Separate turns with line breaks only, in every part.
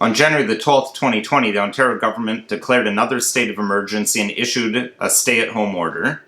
On January the 12th, 2020, the Ontario government declared another state of emergency and issued a stay-at-home order.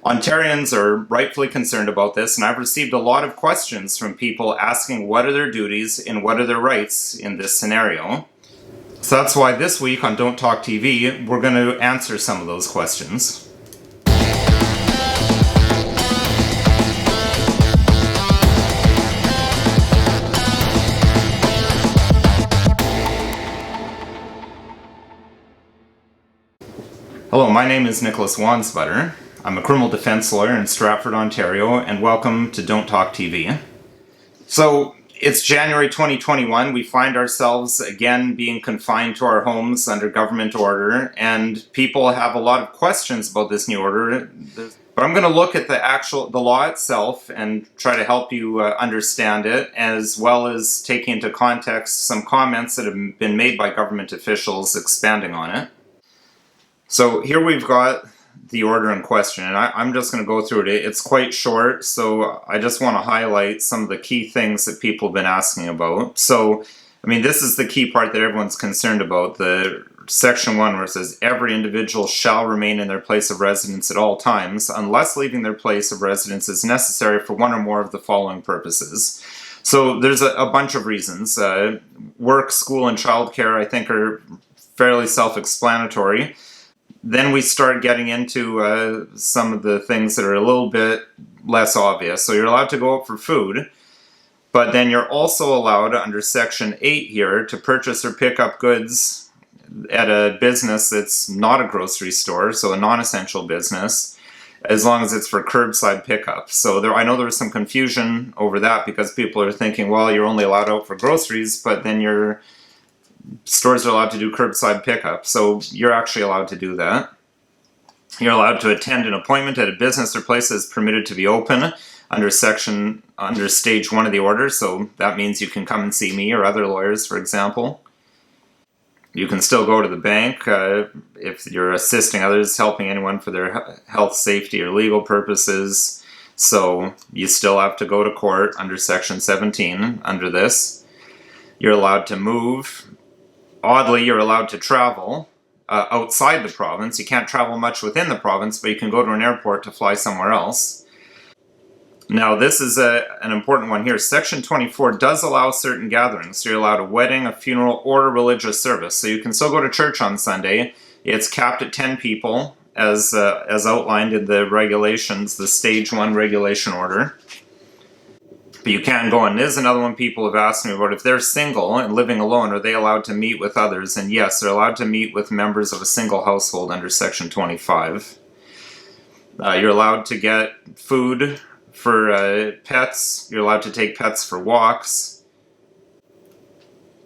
Ontarians are rightfully concerned about this, and I've received a lot of questions from people asking what are their duties and what are their rights in this scenario. So that's why this week on Don't Talk TV, we're going to answer some of those questions. Hello, my name is Nicholas Wansbutter. I'm a criminal defense lawyer in Stratford, Ontario, and welcome to Don't Talk TV. So, it's January 2021. We find ourselves again being confined to our homes under government order, and people have a lot of questions about this new order. But I'm going to look at the law itself and try to help you understand it, as well as take into context some comments that have been made by government officials expanding on it. So here we've got the order in question, and I'm just going to go through it. It's quite short, so I just want to highlight some of the key things that people have been asking about. So, I mean, this is the key part that everyone's concerned about. The Section 1 where it says, every individual shall remain in their place of residence at all times, unless leaving their place of residence is necessary for one or more of the following purposes. So there's a bunch of reasons. Work, school, and childcare, I think, are fairly self-explanatory. Then we start getting into some of the things that are a little bit less obvious. So you're allowed to go out for food, but then you're also allowed under Section 8 here to purchase or pick up goods at a business that's not a grocery store, so a non-essential business, as long as it's for curbside pickup. So I know there was some confusion over that because people are thinking, well, you're only allowed out for groceries, but then your stores are allowed to do curbside pickup, so you're actually allowed to do that. You're allowed to attend an appointment at a business or place that is permitted to be open under Stage 1 of the order, so that means you can come and see me or other lawyers, for example. You can still go to the bank if you're assisting others, helping anyone for their health, safety, or legal purposes, so you still have to go to court under Section 17 under this. You're allowed to move. Oddly, you're allowed to travel outside the province. You can't travel much within the province, but you can go to an airport to fly somewhere else. Now, this is an important one here. Section 24 does allow certain gatherings. So you're allowed a wedding, a funeral, or a religious service. So you can still go to church on Sunday. It's capped at 10 people, as outlined in the regulations, the Stage 1 regulation order. But you can go, and this is another one people have asked me about. If they're single and living alone, are they allowed to meet with others? And yes, they're allowed to meet with members of a single household under Section 25. You're allowed to get food for pets. You're allowed to take pets for walks.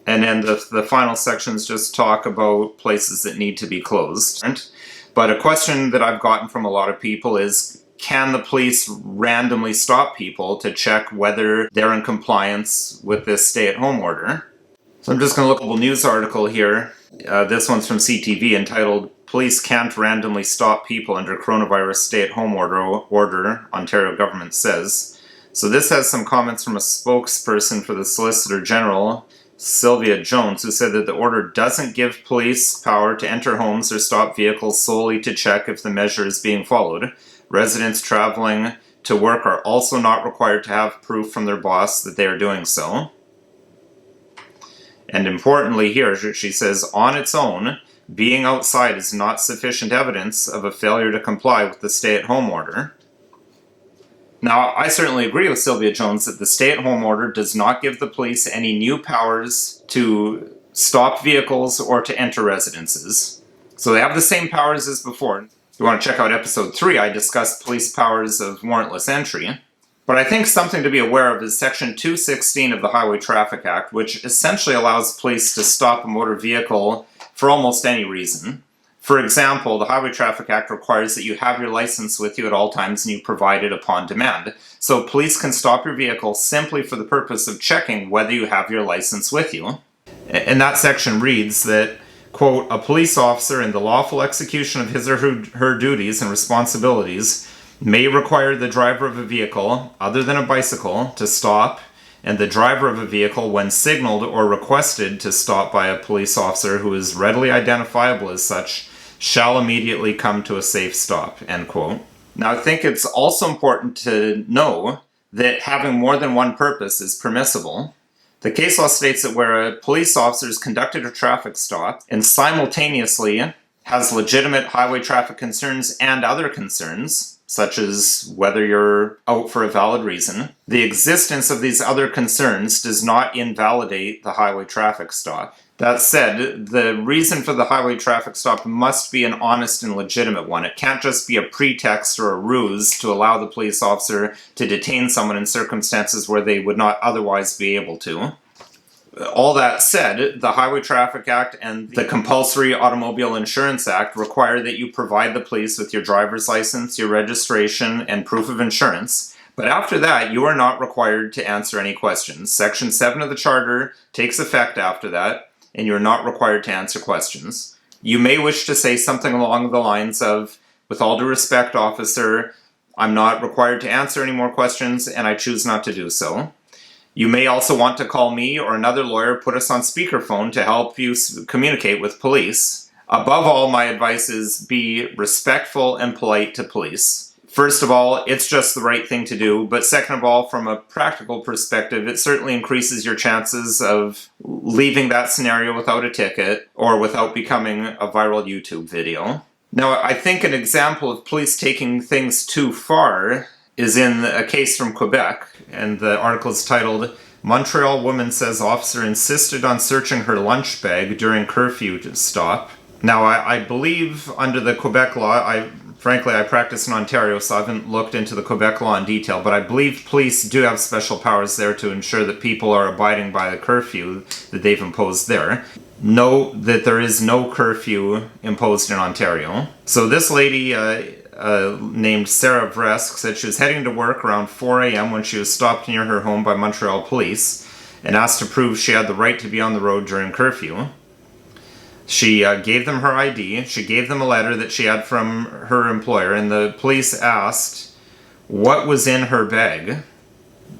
And then the final sections just talk about places that need to be closed. But a question that I've gotten from a lot of people is, can the police randomly stop people to check whether they're in compliance with this stay-at-home order? So I'm just going to look at a news article here. This one's from CTV entitled, Police Can't Randomly Stop People Under Coronavirus Stay-at-Home Order, Ontario Government Says. So this has some comments from a spokesperson for the Solicitor General, Sylvia Jones, who said that the order doesn't give police power to enter homes or stop vehicles solely to check if the measure is being followed. Residents traveling to work are also not required to have proof from their boss that they are doing so. And importantly here, she says, on its own, being outside is not sufficient evidence of a failure to comply with the stay-at-home order. Now, I certainly agree with Sylvia Jones that the stay-at-home order does not give the police any new powers to stop vehicles or to enter residences. So they have the same powers as before. If you want to check out episode 3, I discussed police powers of warrantless entry. But I think something to be aware of is Section 216 of the Highway Traffic Act, which essentially allows police to stop a motor vehicle for almost any reason. For example, the Highway Traffic Act requires that you have your license with you at all times and you provide it upon demand. So police can stop your vehicle simply for the purpose of checking whether you have your license with you. And that section reads that, quote, a police officer in the lawful execution of his or her duties and responsibilities may require the driver of a vehicle, other than a bicycle, to stop and the driver of a vehicle, when signaled or requested to stop by a police officer who is readily identifiable as such, shall immediately come to a safe stop, end quote. Now, I think it's also important to know that having more than one purpose is permissible. The case law states that where a police officer has conducted a traffic stop and simultaneously has legitimate highway traffic concerns and other concerns, such as whether you're out for a valid reason, the existence of these other concerns does not invalidate the highway traffic stop. That said, the reason for the highway traffic stop must be an honest and legitimate one. It can't just be a pretext or a ruse to allow the police officer to detain someone in circumstances where they would not otherwise be able to. All that said, the Highway Traffic Act and the Compulsory Automobile Insurance Act require that you provide the police with your driver's license, your registration, and proof of insurance. But after that, you are not required to answer any questions. Section 7 of the Charter takes effect after that, and you're not required to answer questions. You may wish to say something along the lines of, "With all due respect, officer, I'm not required to answer any more questions, and I choose not to do so." You may also want to call me or another lawyer, put us on speakerphone to help you communicate with police. Above all, my advice is be respectful and polite to police. First of all, it's just the right thing to do, but second of all, from a practical perspective, it certainly increases your chances of leaving that scenario without a ticket or without becoming a viral YouTube video. Now, I think an example of police taking things too far is in a case from Quebec, and the article is titled, "Montreal Woman Says Officer Insisted on Searching Her Lunch Bag During Curfew Stop." Now, I believe under the Quebec law, frankly, I practice in Ontario, so I haven't looked into the Quebec law in detail, but I believe police do have special powers there to ensure that people are abiding by the curfew that they've imposed there. Note that there is no curfew imposed in Ontario. So this lady, named Sarah Vresk, said she was heading to work around 4 a.m. when she was stopped near her home by Montreal police and asked to prove she had the right to be on the road during curfew. She gave them her ID, she gave them a letter that she had from her employer, and the police asked what was in her bag.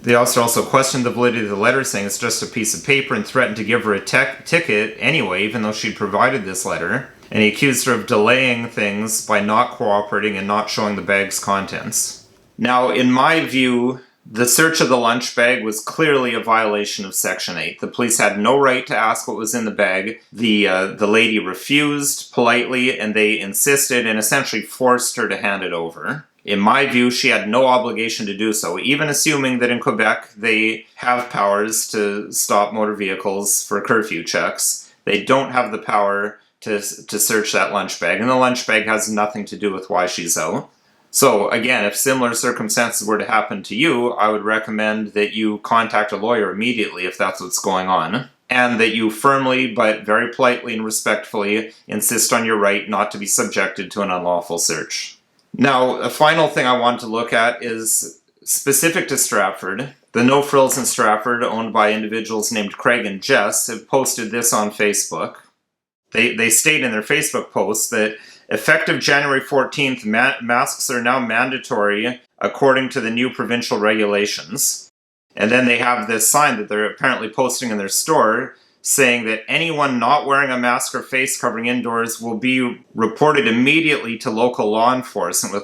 The officer also questioned the validity of the letter, saying it's just a piece of paper, and threatened to give her a ticket anyway, even though she'd provided this letter. And he accused her of delaying things by not cooperating and not showing the bag's contents. Now, in my view, the search of the lunch bag was clearly a violation of Section 8. The police had no right to ask what was in the bag. The lady refused politely, and they insisted and essentially forced her to hand it over. In my view, she had no obligation to do so, even assuming that in Quebec they have powers to stop motor vehicles for curfew checks. They don't have the power to search that lunch bag, and the lunch bag has nothing to do with why she's out. So again, if similar circumstances were to happen to you, I would recommend that you contact a lawyer immediately if that's what's going on, and that you firmly but very politely and respectfully insist on your right not to be subjected to an unlawful search. Now, a final thing I want to look at is specific to Stratford. The No Frills in Stratford, owned by individuals named Craig and Jess, have posted this on Facebook. They state in their Facebook post that effective January 14th, masks are now mandatory according to the new provincial regulations. And then they have this sign that they're apparently posting in their store saying that anyone not wearing a mask or face covering indoors will be reported immediately to local law enforcement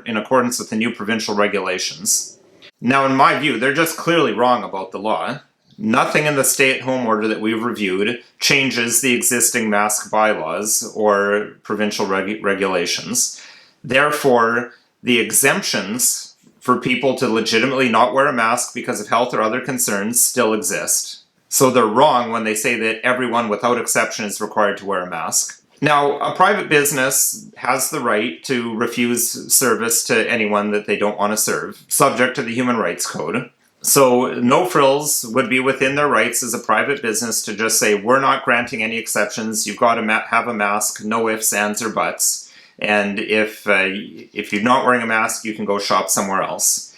in accordance with the new provincial regulations. Now, in my view, they're just clearly wrong about the law. Nothing in the stay-at-home order that we've reviewed changes the existing mask bylaws or provincial regulations. Therefore, the exemptions for people to legitimately not wear a mask because of health or other concerns still exist. So they're wrong when they say that everyone without exception is required to wear a mask. Now, a private business has the right to refuse service to anyone that they don't want to serve, subject to the Human Rights Code. So No Frills would be within their rights as a private business to just say, we're not granting any exceptions, you've got to have a mask, no ifs, ands, or buts. And if you're not wearing a mask, you can go shop somewhere else.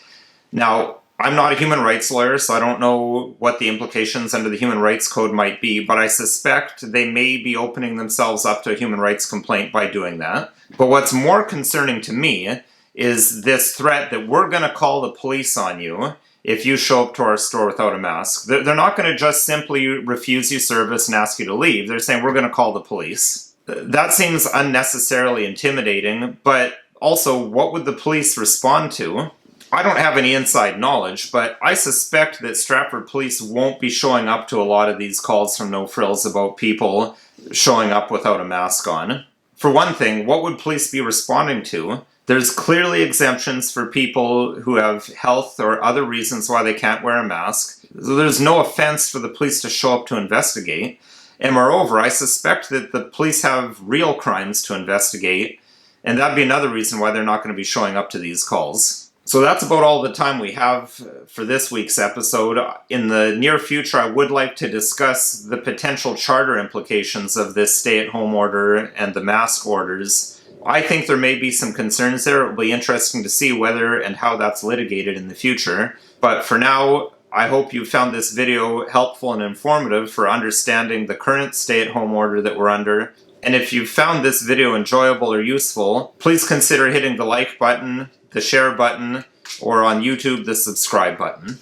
Now, I'm not a human rights lawyer, so I don't know what the implications under the Human Rights Code might be, but I suspect they may be opening themselves up to a human rights complaint by doing that. But what's more concerning to me is this threat that we're going to call the police on you if you show up to our store without a mask. They're not going to just simply refuse you service and ask you to leave. They're saying, we're going to call the police. That seems unnecessarily intimidating, but also, what would the police respond to? I don't have any inside knowledge, but I suspect that Stratford police won't be showing up to a lot of these calls from No Frills about people showing up without a mask on. For one thing, what would police be responding to? There's clearly exemptions for people who have health or other reasons why they can't wear a mask. So there's no offense for the police to show up to investigate. And moreover, I suspect that the police have real crimes to investigate, and that'd be another reason why they're not going to be showing up to these calls. So that's about all the time we have for this week's episode. In the near future, I would like to discuss the potential charter implications of this stay-at-home order and the mask orders. I think there may be some concerns there. It will be interesting to see whether and how that's litigated in the future. But for now, I hope you found this video helpful and informative for understanding the current stay-at-home order that we're under. And if you found this video enjoyable or useful, please consider hitting the like button, the share button, or on YouTube, the subscribe button.